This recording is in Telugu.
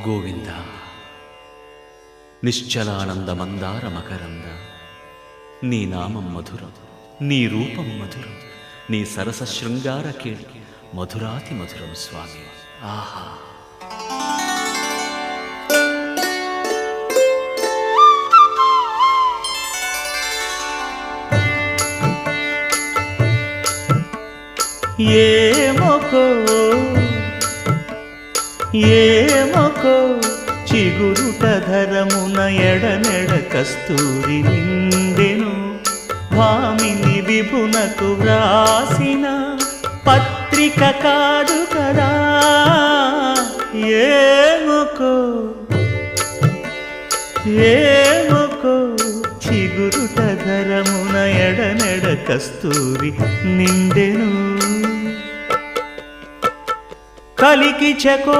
గోవింద నిశ్చలానంద మందార మకరంద నీ నామం మధురం, నీ రూపం మధురం, నీ సరస శృంగార కేళి మధురాతి మధురం స్వామి. ఆహా! ఏమొకో చిగురుట ధరమున ఎడనెడ కస్తూరి నిండెను. భామిని విభునకు వ్రాసిన పత్రిక కాదు కదా. ఏమొకో చిగురుట ధరమున ఎడనెడ కస్తూరి నిండెను. కలికి చకో